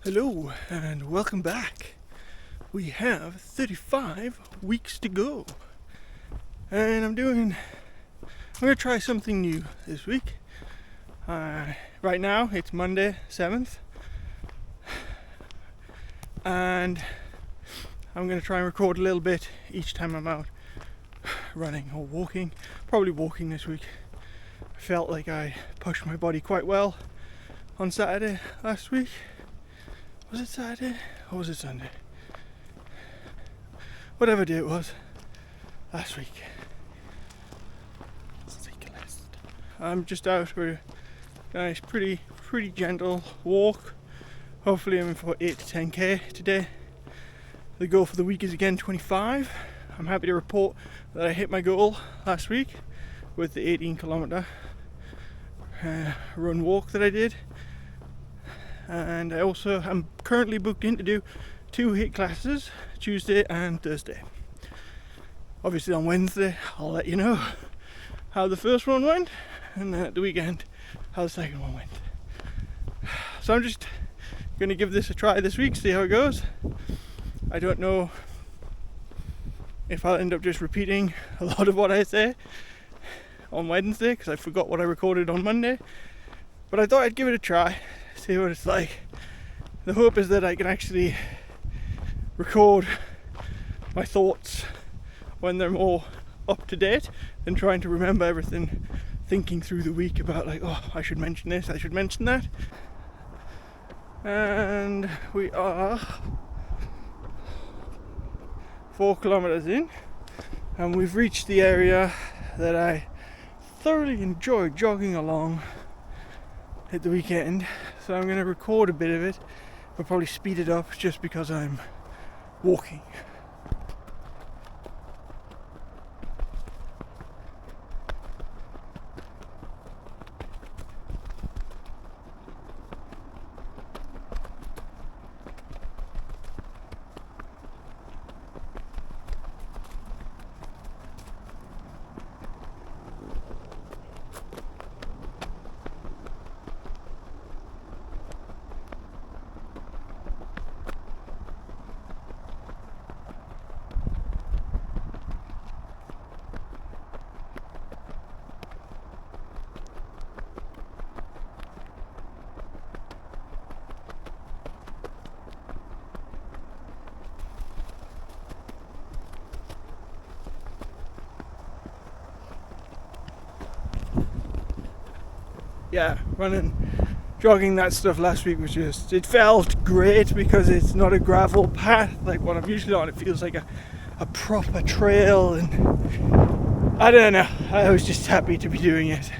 Hello and welcome back. We have 35 weeks to go, and I'm going to try something new this week. Right now it's Monday 7th, and I'm going to try and record a little bit each time I'm out running or walking. Probably walking this week. I felt like I pushed my body quite well on Saturday last week. Was it Saturday or was it Sunday? Whatever day it was last week. Cyclist. I'm just out for a nice, pretty gentle walk. Hopefully I'm in for 8 to 10k today. The goal for the week is again 25. I'm happy to report that I hit my goal last week with the 18 kilometer run walk that I did. And I also am currently booked in to do 2 HIIT classes, Tuesday and Thursday. Obviously on Wednesday I'll let you know how the first one went, and then at the weekend how the second one went. So I'm just going to give this a try this week, see how it goes. I don't know if I'll end up just repeating a lot of what I say on Wednesday because I forgot what I recorded on Monday, but I thought I'd give it a try. See what it's like. The hope is that I can actually record my thoughts when they're more up to date than trying to remember everything, thinking through the week about like, oh, I should mention this, I should mention that. And we are 4 kilometers in, and we've reached the area that I thoroughly enjoyed jogging along at the weekend. So I'm going to record a bit of it, but probably speed it up just because I'm walking. Yeah, jogging that stuff last week was just, it felt great because it's not a gravel path like what I'm usually on. It feels like a proper trail, and I don't know, I was just happy to be doing it.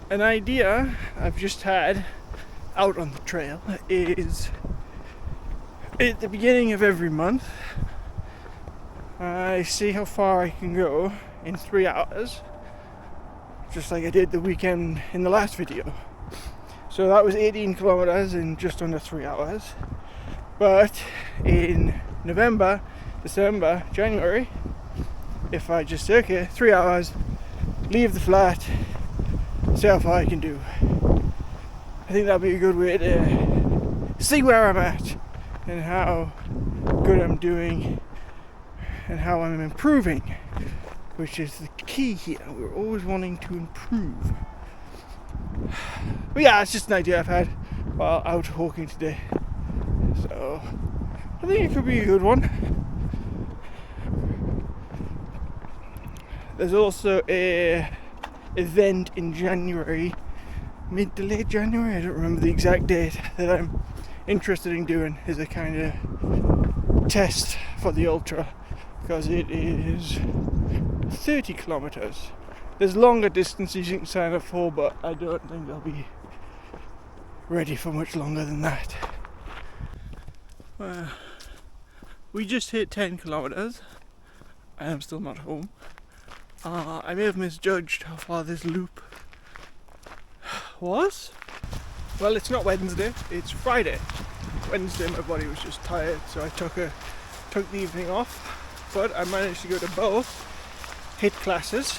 An idea I've just had out on the trail is at the beginning of every month I see how far I can go in 3 hours, just like I did the weekend in the last video. So that was 18 kilometers in just under 3 hours. But in November, December, January, if I just say, okay, 3 hours, leave the flat, see how far I can do. I think that'd be a good way to see where I'm at and how good I'm doing and how I'm improving, which is the key here. We're always wanting to improve. But yeah, it's just an idea I've had while out walking today. So I think it could be a good one. There's also a event in January, mid to late January, I don't remember the exact date, that I'm interested in doing as a kind of test for the ultra, because it is 30 kilometers. There's longer distances you can sign up for, but I don't think I'll be ready for much longer than that. We just hit 10 kilometers. I am still not home. I may have misjudged how far this loop was. Well, it's not Wednesday, it's Friday. Wednesday my body was just tired, so I took the evening off, but I managed to go to both HIIT classes.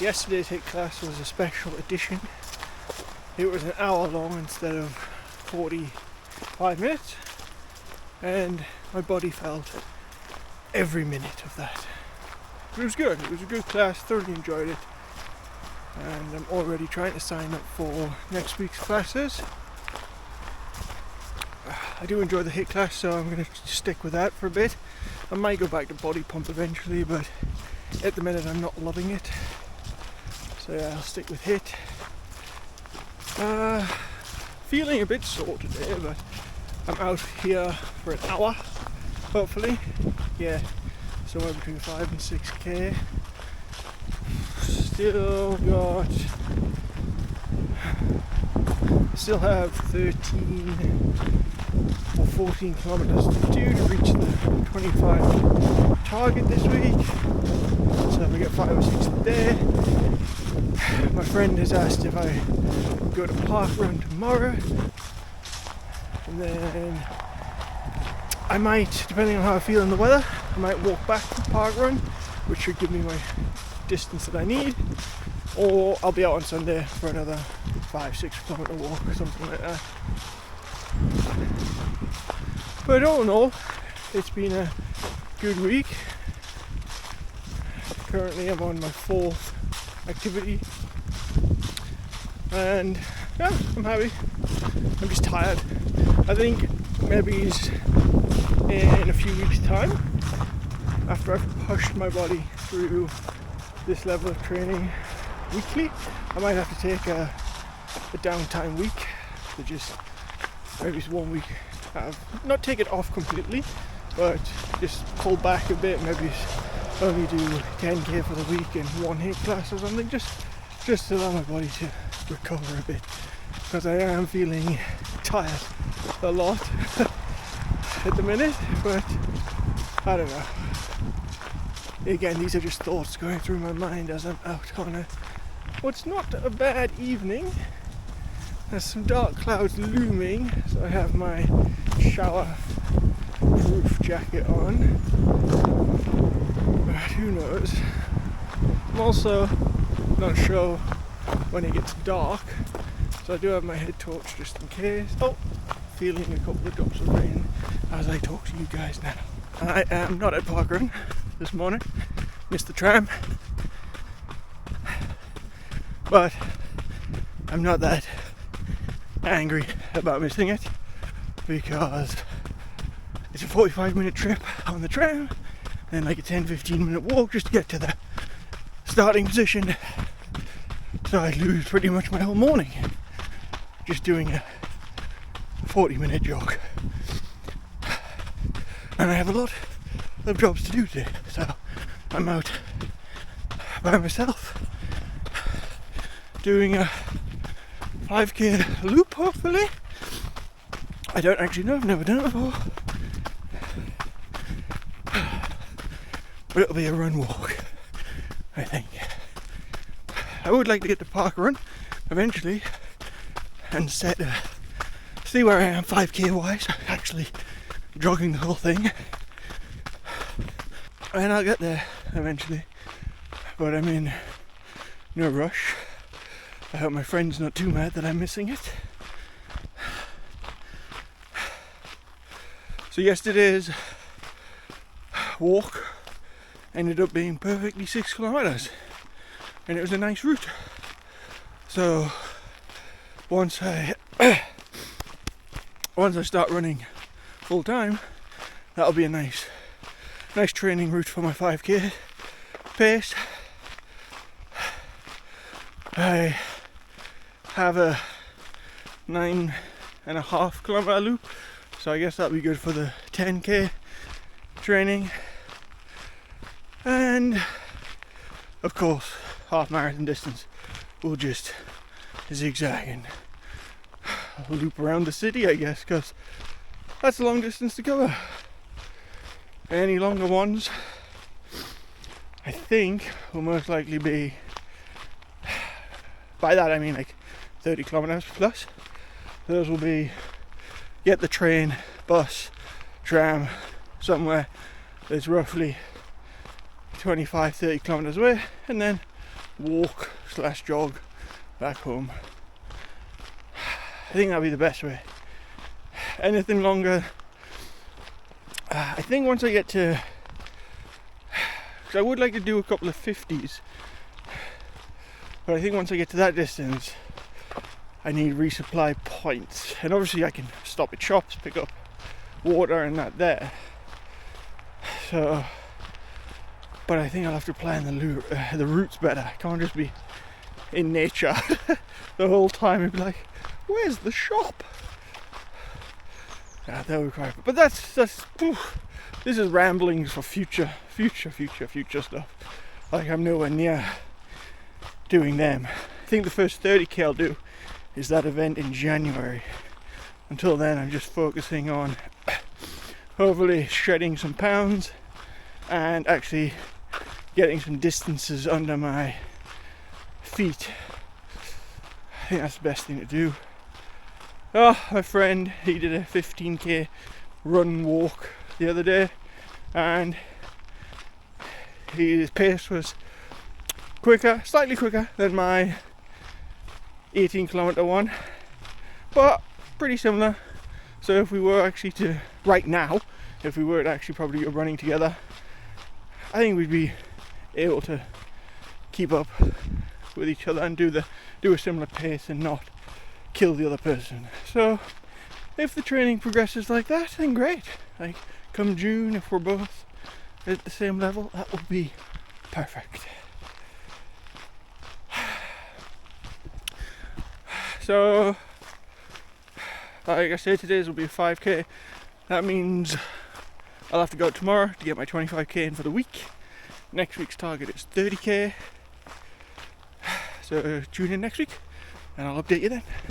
Yesterday's HIIT class was a special edition. It was an hour long instead of 45 minutes, and my body felt every minute of that. It was good. It was a good class, thoroughly enjoyed it, and I'm already trying to sign up for next week's classes. I do enjoy the HIIT class, so I'm going to stick with that for a bit. I might go back to body pump eventually, but at the minute I'm not loving it. So yeah, I'll stick with HIIT. Feeling a bit sore today, but I'm out here for an hour, hopefully. Yeah, somewhere between 5 and 6k. Still have 13 or 14 kilometers to do to reach the 25 target this week. So if I get 5 or 6 a day. My friend has asked if I go to park run tomorrow, and then I might, depending on how I feel in the weather, I might walk back to park run, which should give me my distance that I need, or I'll be out on Sunday for another 5-6 kilometer walk or something like that. But all in all, it's been a good week. Currently I'm on my 4th activity, and yeah, I'm happy. I'm just tired. I think maybe in a few weeks' time, after I've pushed my body through this level of training weekly, I might have to take a downtime week to just maybe it's 1 week not take it off completely, but just pull back a bit, maybe only do 10k for the week and 1 HIIT class or something, just to allow my body to recover a bit, because I am feeling tired a lot at the minute. But I don't know, again, these are just thoughts going through my mind as I'm out on what's not a bad evening. There's some dark clouds looming, so I have my shower proof jacket on, but who knows. I'm also not sure when it gets dark, so I do have my head torch just in case. Oh, feeling a couple of drops of rain as I talk to you guys now. I am not at parkrun this morning, missed the tram, but I'm not that angry about missing it, because it's a 45-minute trip on the tram, then like a 10-15 minute walk just to get to the starting position. So I lose pretty much my whole morning just doing a 40-minute jog, and I have a lot of jobs to do today, so I'm out by myself doing a 5k loop, hopefully. I don't actually know, I've never done it before, but it'll be a run walk, I think. I would like to get to park run eventually and see where I am 5k wise, actually jogging the whole thing, and I'll get there eventually, but I'm in no rush. I hope my friend's not too mad that I'm missing it. So yesterday's walk ended up being perfectly 6 kilometers, and it was a nice route. So once I start running full time, that'll be a nice training route for my 5k pace. I have a 9.5 kilometer loop, so I guess that'll be good for the 10k training, and of course half marathon distance we'll just zigzag and loop around the city, I guess, because that's a long distance to cover. Any longer ones I think will most likely be, by that I mean like 30 kilometers plus. Those will be get the train, bus, tram somewhere that's roughly 25-30 kilometers away, and then walk/jog back home. I think that'll be the best way anything longer, I think once I get to, because I would like to do a couple of 50s, but I think once I get to that distance I need resupply points, and obviously I can stop at shops, pick up water and that there. So, but I think I'll have to plan the routes better. I can't just be in nature the whole time and be like, where's the shop? Yeah, that would require. But that's this is ramblings for future stuff. Like, I'm nowhere near doing them. I think the first 30k I'll do is that event in January. Until then, I'm just focusing on hopefully shredding some pounds and actually getting some distances under my feet. I think that's the best thing to do. Oh, my friend, he did a 15k run walk the other day, and his pace was slightly quicker than my 18-kilometer one, but pretty similar. So if we were actually to, right now, if we were to actually probably go running together, I think we'd be able to keep up with each other and do a similar pace and not kill the other person. So if the training progresses like that, then great. Like, come June, if we're both at the same level, that would be perfect. So, like I said, today's will be a 5k. That means I'll have to go out tomorrow to get my 25k in for the week. Next week's target is 30k. So tune in next week and I'll update you then.